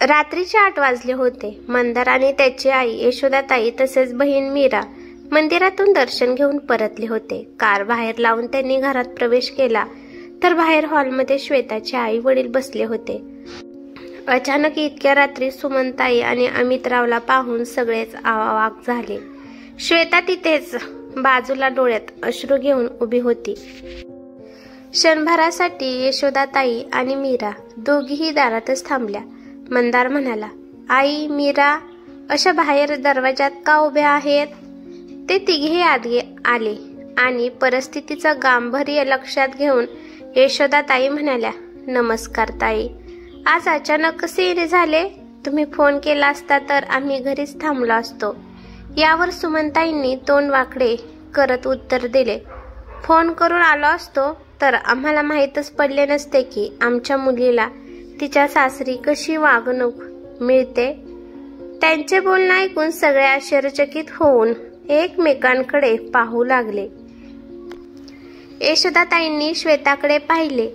रात्रीचे 8 वाजले होते. मंदार आणि त्याची आई यशोदाताई तसेच बहीण मीरा मंदिरातून दर्शन घेऊन परतले होते. कार बाहेर लावून त्यांनी घरात प्रवेश केला तर बाहेर हॉलमध्ये श्वेताचे आई वडील बसले होते. अचानक इतक्या रात्री सुमनताई आणि अमितरावला पाहून सगळेच अवाक झाले. श्वेता तिथेच बाजूला डोळ्यात अश्रू घेऊन उभी होती. क्षणभरासाठी यशोदाताई आणि मीरा दोघीही दारातच थांबल्या. मंदार म्हणाला, आई, मीरा अशा बाहेर दरवाजात का उभ्या आहेत? ते तिघे आत आले आणि परिस्थितीचं गांभीर्य लक्षात घेऊन यशोदाताई म्हणाल्या, नमस्कार ताई, आज अचानक कसे येणे झाले? तुम्ही फोन केला असता तर आम्ही घरीच थांबलो असतो. यावर सुमनताईंनी तोंड वाकडे करत उत्तर दिले, फोन करून आलो असतो तर आम्हाला माहीतच पडले नसते की आमच्या मुलीला तिच्या सासरी कशी वागणूक मिळते. त्यांचे बोलणे ऐकून सगळे आश्चर्यचकित होऊन एकमेकांकडे पाहू लागले. यशोदाताईंनी श्वेताकडे पाहिले.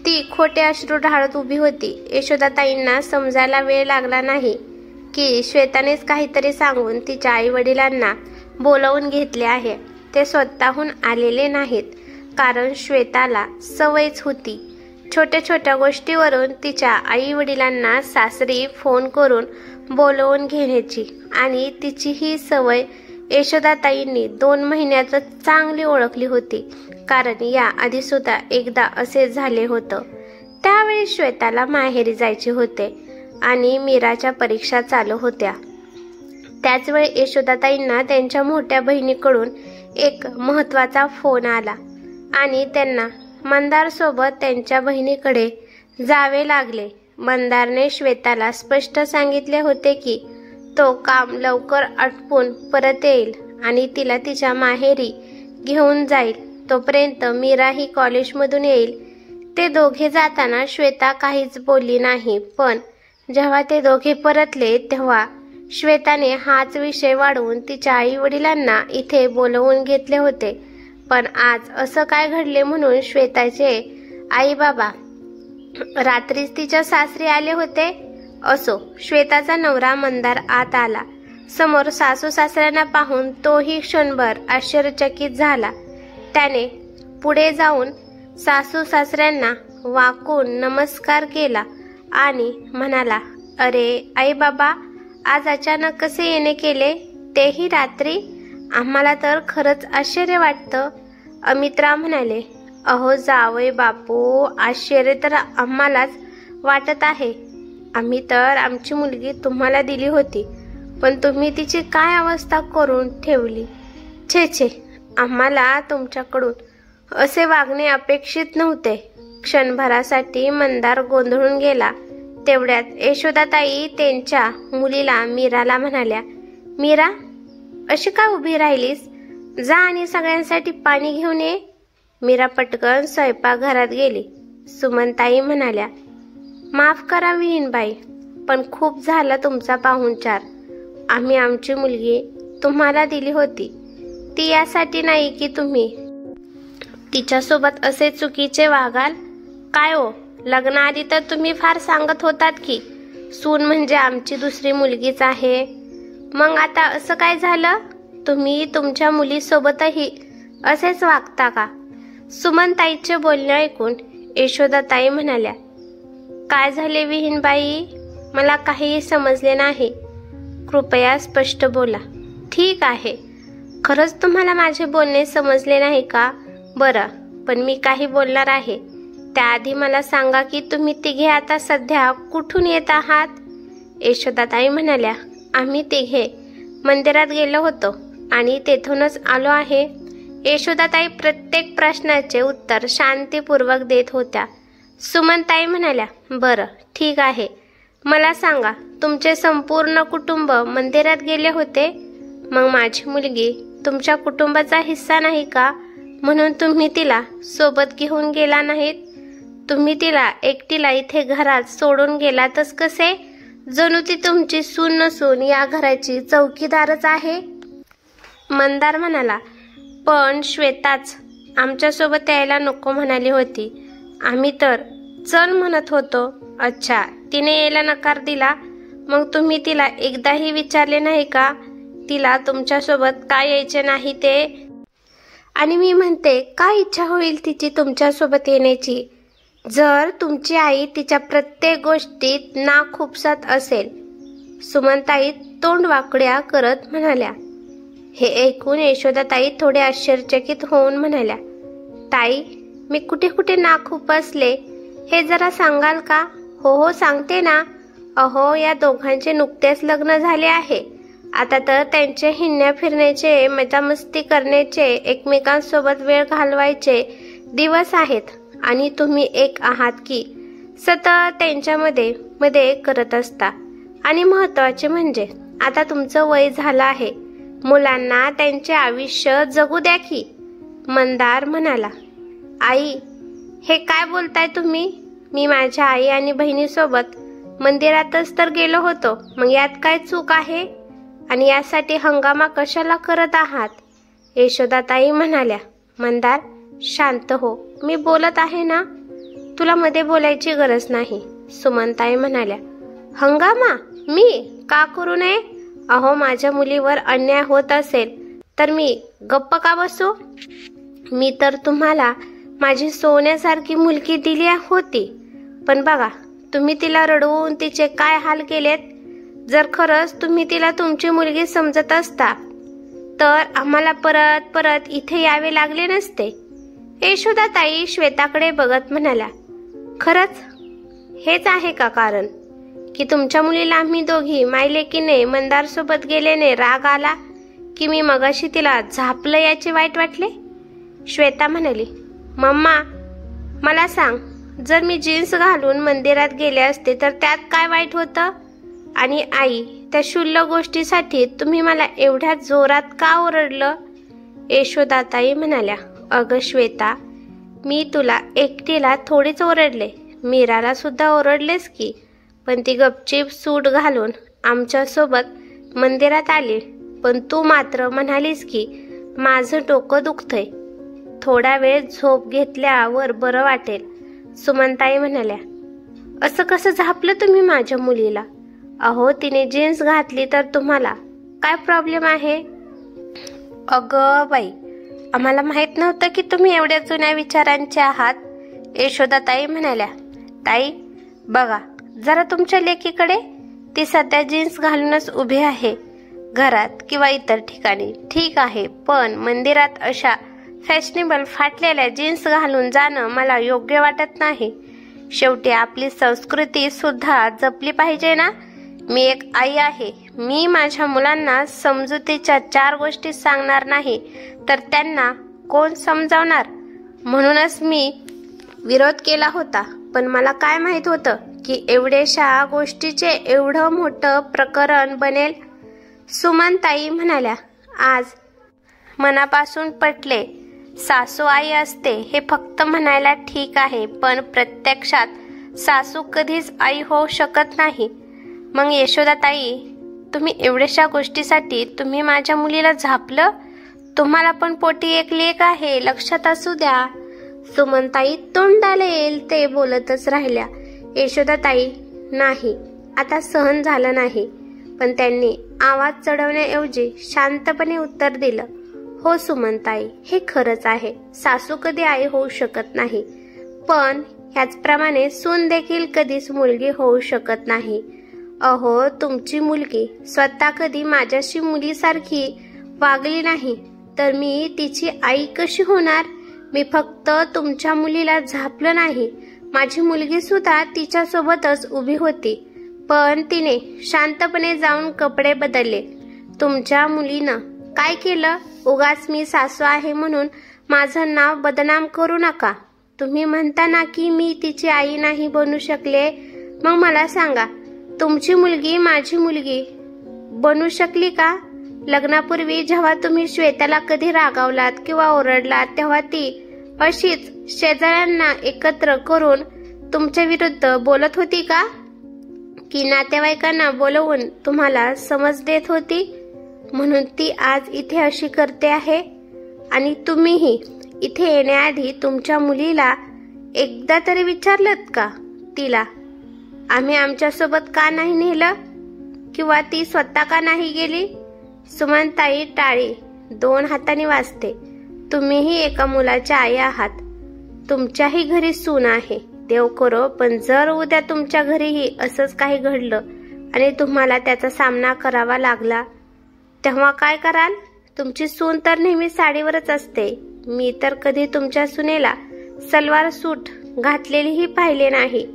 ती खोटे अश्रू ढाळत उभी होती. यशोदाताईंना समजायला वेळ लागला नाही की श्वेतानेच काहीतरी सांगून तिच्या आई वडिलांना बोलावून घेतले आहे. ते स्वतःहून आलेले नाहीत, कारण श्वेताला सवयच होती छोट्या छोट्या गोष्टीवरून तिच्या आई वडिलांना सासरी फोन करून बोलवून घेण्याची. आणि तिची ही सवय यशोदाताईंनी 2 महिन्यातच चांगली ओळखली होती, कारण या आधी सुद्धा एकदा असे झाले होतं. त्यावेळी श्वेताला माहेरी जायचे होते आणि मीराच्या परीक्षा चालू होत्या. त्याचवेळी यशोदाताईंना त्यांच्या मोठ्या बहिणीकडून एक महत्त्वाचा फोन आला आणि त्यांना मंदारसोबत त्यांच्या बहिणीकडे जावे लागले. मंदारने श्वेताला स्पष्ट सांगितले होते की तो काम लवकर आटपून परत येईल आणि तिला तिच्या माहेरी घेऊन जाईल. तोपर्यंत मीरा ही कॉलेजमधून येईल. ते दोघे जाताना श्वेता काहीच बोलली नाही, पण जेव्हा ते दोघे परतले तेव्हा श्वेताने हाच विषय वाढवून तिच्या आई वडिलांना इथे बोलवून घेतले होते. पण आज असं काय घडले म्हणून श्वेताचे आई बाबा रात्रीच तिच्या सासरी आले होते? असो, श्वेताचा नवरा मंदार आत आला. समोर सासू सासऱ्यांना पाहून तोही क्षणभर आश्चर्यचकित झाला. त्याने पुढे जाऊन सासू सासऱ्यांना वाकून नमस्कार केला आणि म्हणाला, अरे आई बाबा, आज अचानक कसे येणे केले, तेही रात्री? आम्हाला तर खरंच आश्चर्य वाटतं. अमितराव म्हणाले, अहो जावई बापू, आश्चर्य तर आम्हालाच वाटत आहे. आम्ही तर आमची मुलगी तुम्हाला दिली होती, पण तुम्ही तिची काय अवस्था करून ठेवली. छे छे, आम्हाला तुमच्याकडून असे वागणे अपेक्षित नव्हते. क्षणभरासाठी मंदार गोंधळून गेला. तेवढ्यात यशोदाताई त्यांच्या मुलीला मीराला म्हणाल्या, मीरा, अशी काय उभी राहिलीस? जा आणि सगळ्यांसाठी पाणी घेऊन ये. मीरा पटकन स्वयंपाकघरात गेली. सुमनताई म्हणाल्या, माफ करा विहीनबाई, पण खूप झाला तुमचा पाहुणचार. आम्ही आमची मुलगी तुम्हाला दिली होती, ती यासाठी नाही की तुम्ही तिच्यासोबत असे चुकीचे वागाल. काय हो, लग्नाआधी तर तुम्ही फार सांगत होतात की सून म्हणजे आमची दुसरी मुलगीच आहे. मग आता असं काय झालं? तुम्ही तुमच्या मुलीसोबतही असेच वागता का? सुमनताईचे बोलणे ऐकून यशोदाताई म्हणाल्या, काय झाले विहीनबाई? मला काहीही समजले नाही. कृपया स्पष्ट बोला. ठीक आहे, खरंच तुम्हाला माझे बोलणे समजले नाही का? बरं, पण मी काही बोलणार आहे. त्याआधी मला सांगा की तुम्ही तिघे आता सध्या कुठून येत आहात? यशोदाताई म्हणाल्या, आम्ही तिघे मंदिरात गेलो होतो आणि तेथूनच आलो आहे. यशोदाताई प्रत्येक प्रश्नाचे उत्तर शांतीपूर्वक देत होत्या. सुमनताई म्हणाल्या, बरं ठीक आहे, मला सांगा, तुमचे संपूर्ण कुटुंब मंदिरात गेले होते? मग माझी मुलगी तुमच्या कुटुंबाचा हिस्सा नाही का, म्हणून तुम्ही तिला सोबत घेऊन गेला नाहीत? तुम्ही तिला एकटीला इथे घरात सोडून गेलातच कसे? जणू ती तुमची सून नसून या घराची चौकीदारच आहे. मंदार म्हणाला, पण श्वेताच आमच्यासोबत यायला नको म्हणाली होती. आम्ही तर चल म्हणत होतो. अच्छा, तिने यायला नकार दिला, मग तुम्ही तिला एकदाही विचारले नाही का तिला तुमच्यासोबत का यायचे नाही ते? आणि मी म्हणते काय इच्छा होईल तिची तुमच्यासोबत येण्याची जर तुमची आई तिच्या प्रत्येक गोष्टीत नाखुपसात असेल? सुमनताई तोंड वाकड्या करत म्हणाल्या. हे ऐकून यशोदाताई थोडे आश्चर्यचकित होऊन म्हणाल्या, ताई मी कुठे कुठे नाखुपसले हे जरा सांगाल का? हो हो सांगते ना. अहो या दोघांचे नुकतेच लग्न झाले आहे. आता तर त्यांचे हिंडण्या फिरण्याचे, मजामस्ती करण्याचे, एकमेकांसोबत वेळ घालवायचे दिवस आहेत आणि तुम्ही एक आहात की सतत त्यांच्यामध्ये मध्ये करत असता. आणि महत्वाचे म्हणजे आता तुमचं वय झालं आहे, मुलांना त्यांचे आयुष्य जगू द्या की. मंदार म्हणाला, आई हे काय बोलताय तुम्ही? मी माझ्या आई आणि बहिणीसोबत मंदिरातच तर गेलो होतो, मग यात काय चूक आहे? आणि यासाठी हंगामा कशाला करत आहात? यशोदाताई म्हणाल्या, मंदार शांत हो, मी बोलत आहे ना, तुला मध्ये बोलायची गरज नाही. सुमनताई म्हणाल्या, हंगामा मी का करू नये? अहो माझ्या मुलीवर अन्याय होत असेल तर मी गप्प का बसू? मी तर तुम्हाला माझी सोन्यासारखी मुलगी दिली होती, पण बघा तुम्ही तिला रडवून तिचे काय हाल केलेत. जर खरंच तुम्ही तिला तुमची मुलगी समजत असता तर आम्हाला परत परत इथे यावे लागले नसते. यशोदाताई श्वेताकडे बघत म्हणाल्या, खरंच हेच आहे का कारण की तुमच्या मुलीला आम्ही दोघी मायलेकीने मंदार सोबत गेल्याने राग आला की मी मगाशी तिला झापलं याचे वाईट वाटले? श्वेता म्हणाली, मम्मा मला सांग, जर मी जीन्स घालून मंदिरात गेले असते तर त्यात काय वाईट होतं? आणि आई त्या क्षुल्लक गोष्टीसाठी तुम्ही मला एवढ्या जोरात का ओरडलं? यशोदाताई म्हणाल्या, अगं श्वेता मी तुला एकटीला थोडीच ओरडले, मीराला सुद्धा ओरडलेस की, पण ती गपचीप सूट घालून आमच्या सोबत मंदिरात आली, पण तू मात्र म्हणालीस की माझं डोकं दुखतंय, थोडा वेळ झोप घेतल्यावर बरं वाटेल. सुमनताई म्हणाल्या, असं कसं झापलं तुम्ही माझ्या मुलीला? अहो तिने जीन्स घातली तर तुम्हाला काय प्रॉब्लेम आहे? अगं बाई आम्हाला माहित नव्हतं की तुम्ही एवढ्या जुन्या विचारांचे आहात. यशोदाताई म्हणाल्या, ताई बघा जरा तुमच्या लेकीकडे, ती सध्या जीन्स घालूनच उभी आहे घरात किंवा इतर ठिकाणी, ठीक आहे, पण मंदिरात अशा फॅशनेबल फाटलेल्या जीन्स घालून जाणं मला योग्य वाटत नाही. शेवटी आपली संस्कृती सुद्धा जपली पाहिजे ना. मी एक आई आहे, मी माझ्या मुलांना समजुतीच्या 4 गोष्टी सांगणार नाही तर त्यांना कोण समजावणार? म्हणूनच मी विरोध केला होता, पण मला काय माहित होतं की एवढ्याशा गोष्टीचे एवढं मोठं प्रकरण बनेल. सुमनताई म्हणाल्या, आज मनापासून पटले. सासू आई असते हे फक्त म्हणायला ठीक आहे, पण प्रत्यक्षात सासू कधीच आई होऊ शकत नाही. मग यशोदाताई तुम्ही एवढ्याशा गोष्टीसाठी तुम्ही माझ्या मुलीला झापलं? तुम्हाला पण पोटी एक लेक आहे, लक्षात असू द्या. सुमनताई तोंडाला येईल ते बोलतच राहिल्या. यशोदाताई नाही आता सहन झालं नाही, पण त्यांनी आवाज चढवण्याऐवजी शांतपणे उत्तर दिलं, हो सुमनताई हे खरंच आहे, सासू कधी आई होऊ शकत नाही, पण ह्याचप्रमाणे सून देखील कधीच मुलगी होऊ शकत नाही. अहो तुमची मुलगी स्वतः कधी माझ्याशी मुलीसारखी वागली नाही तर मी तिची आई कशी होणार? मी फक्त तुमच्या मुलीला झापलं नाही, माझी मुलगी सुद्धा तिच्या सोबतच उभी होती, पण तिने शांतपणे जाऊन कपडे बदलले. तुमच्या मुलीनं काय केलं? उगाच मी सासू आहे म्हणून माझं नाव बदनाम करू नका. तुम्ही म्हणता ना की मी तिची आई नाही बनू शकले, मग मला सांगा तुमची मुलगी माझी मुलगी बनू शकली का? लग्नापूर्वी जेव्हा तुम्ही श्वेताला कधी रागावलात किंवा ओरडलात तेव्हा ती अशीच शेजाऱ्यांना एकत्र करून तुमच्या विरुद्ध बोलत होती का? की नातेवाईकांना बोलवून तुम्हाला समज देत होती म्हणून ती आज इथे अशी करते आहे? आणि तुम्हीही इथे येण्याआधी तुमच्या मुलीला एकदा तरी विचारलत का तिला आम्ही आमच्यासोबत का नाही नेलं? किंवा ती स्वतः का नाही गेली? सुमनताई टाळी 2 हातांनी वाजते. तुम्हीही एका मुलाच्या आई आहात. तुमच्याही घरी सून आहे. देव करो, पण जर उद्या तुमच्या घरीही असंच काही घडलं आणि तुम्हाला त्याचा सामना करावा लागला, तेव्हा काय कराल? तुमची सून तर नेहमी साडीवरच असते. मी तर कधी तुमच्या सुनेला सलवार सूट घातलेलीही पाहिले नाही.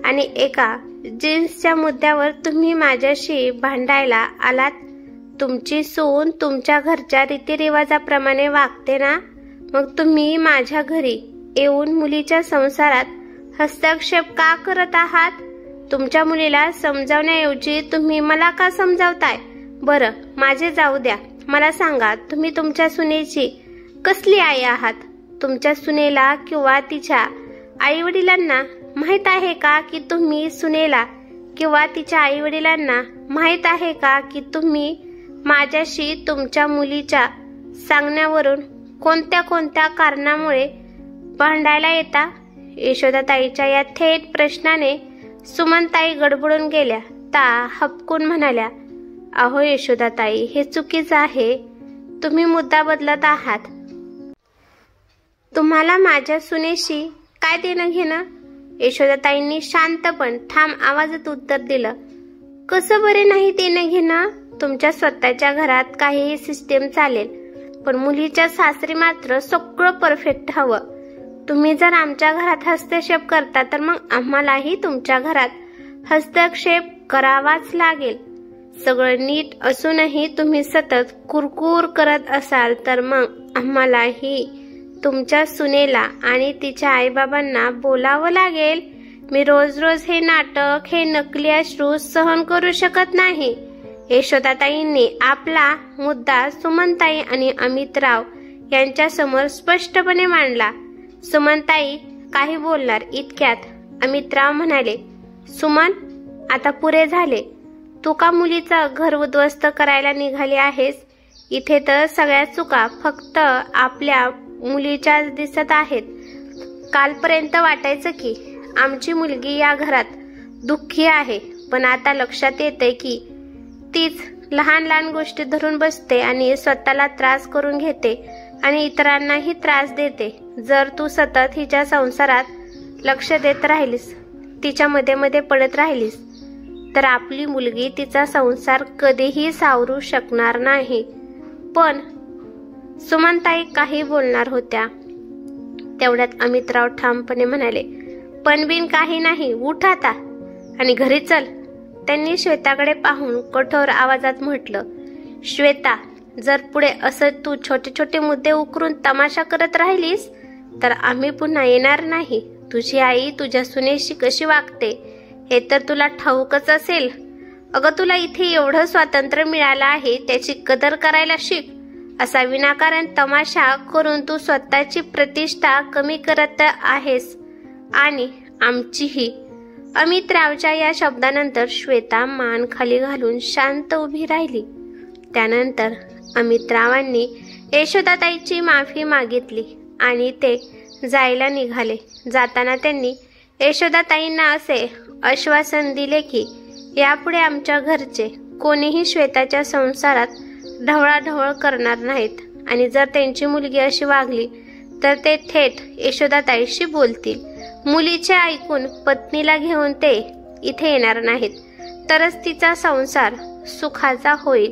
आणि एका जीन्सच्या मुद्द्यावर तुम्ही माझ्याशी भांडायला आलात. तुमची सून तुमच्या घरच्या रीतिरिवाजाप्रमाणे वागते ना, मग तुम्ही माझ्या घरी येऊन मुलीच्या संसारात हस्तक्षेप का करत आहात? तुमच्या मुलीला समजावण्याऐवजी तुम्ही मला का समजावताय? बरं, माझे जाऊ द्या. मला सांगा, तुम्ही तुमच्या सुनेची कसली आई आहात? तुमच्या सुनेला किंवा तिच्या आई वडिलांना माहित आहे का की तुम्ही सुनेला किंवा तिच्या आई वडिलांना माहित आहे का की तुम्ही माझ्याशी तुमच्या मुलीच्या सांगण्यावरून कोणत्या कोणत्या कारणामुळे भांडायला येता? यशोदाताईच्या या थेट प्रश्नाने सुमनताई गडबडून गेल्या. हपकून म्हणाल्या, अहो यशोदाताई, हे चुकीचं आहे. तुम्ही मुद्दा बदलत आहात. तुम्हाला माझ्या सुनेशी काय देणं घेणं? यशोदाताईंनी शांत पण ठाम आवाजात उत्तर दिलं. कसं बरे नाही देणं घेणं? तुमच्या स्वतःच्या घरात काहीही सिस्टीम चालेल, पण मुलीच्या सासरी मात्र सगळं परफेक्ट हवं. तुम्ही जर आमच्या घरात हस्तक्षेप करता तर मग आम्हालाही तुमच्या घरात हस्तक्षेप करावाच लागेल. सगळं नीट असूनही तुम्ही सतत कुरकुर करत असाल तर मग आम्हालाही तुमच्या सुनेला आणि तिच्या आईबाबांना बोलावं लागेल. मी रोज रोज हे नाटक, हे नकली अश्रू सहन करू शकत नाही. यशोदाताईंनी आपला मुद्दा सुमनताई आणि अमितराव यांच्यासमोर स्पष्टपणे मांडला. सुमनताई काही बोलणार इतक्यात अमितराव म्हणाले, सुमन, आता पुरे झाले. तू का मुलीचं घर उद्ध्वस्त करायला निघाली आहेस? इथे तर सगळ्या चुका फक्त आपल्या मुलीच्याच दिसत आहेत. कालपर्यंत वाटायचं की आमची मुलगी या घरात दुःखी आहे, पण आता लक्षात येतंय की तीच लहान लहान गोष्टी धरून बसते आणि स्वतःला त्रास करून घेते आणि इतरांनाही त्रास देते. जर तू सतत हिच्या संसारात लक्ष देत राहिलीस, तिच्या मध्ये मध्ये पडत राहिलीस, तर आपली मुलगी तिचा संसार कधीही सावरू शकणार नाही. पण सुमनताई काही बोलणार होत्या तेवढ्यात अमितराव ठामपणे म्हणाले, पण बिन काही नाही, उठ आता आणि घरी चल. त्यांनी श्वेताकडे पाहून कठोर आवाजात म्हटलं, श्वेता, जर पुढे असं तू छोटे छोटे मुद्दे उकरून तमाशा करत राहिलीस तर आम्ही पुन्हा येणार नाही. तुझी आई तुझ्या सुनेशी कशी वागते हे तर तुला ठाऊकच असेल. अगं, तुला इथे एवढं स्वातंत्र्य मिळालं आहे, त्याची कदर करायला शिक. असा विनाकारण तमाशा करून तू स्वतःची प्रतिष्ठा कमी करत आहेस आणि आमचीही. अमितरावच्या या शब्दानंतर श्वेता मान खाली घालून शांत उभी राहिली. त्यानंतर अमितरावांनी यशोदाताईची माफी मागितली आणि ते जायला निघाले. जाताना त्यांनी यशोदाताईंना असे आश्वासन दिले की यापुढे आमच्या घरचे कोणीही श्वेताच्या संसारात ढवळाढवळ करणार नाहीत आणि जर त्यांची मुलगी अशी वागली तर ते थेट यशोदाताईशी बोलतील. मुलीचे ऐकून पत्नीला घेऊन ते इथे येणार नाहीत, तरच तिचा संसार सुखाचा होईल.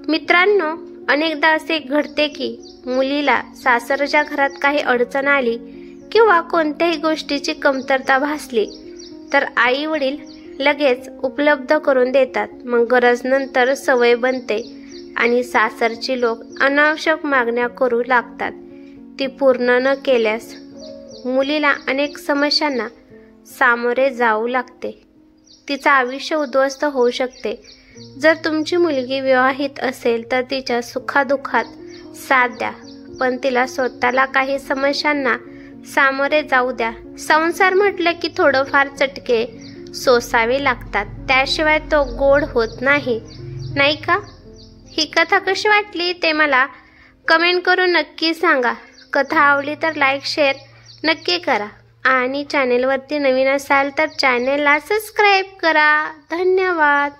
मित्रांनो, अनेकदा असे घडते की मुलीला सासरच्या घरात काही अडचण आली किंवा कोणत्याही गोष्टीची कमतरता भासली तर आई वडील लगेच उपलब्ध करून देतात. मग गरज नंतर सवय बनते आणि सासरची लोक अनावश्यक मागण्या करू लागतात. ती पूर्ण न केल्यास मुलीला अनेक समस्यांना सामोरे जाऊ लागते. तिचं आयुष्य उद्ध्वस्त होऊ शकते. जर तुमची मुलगी विवाहित असेल तर तिच्या सुखादुःखात साथ द्या, पण तिला स्वतःला काही समस्यांना सामोरे जाऊ द्या. संसार म्हटलं की थोडंफार चटके सोसावे लागतात, त्याशिवाय तो गोड होत नाही, नाही का? ही कथा कशी वाटली ते मला कमेंट करून नक्की सांगा. कथा आवडली तर लाईक शेअर नक्की करा. आणि चॅनेलवरती नवीन असाल तर चॅनेलला सबस्क्राईब करा. धन्यवाद.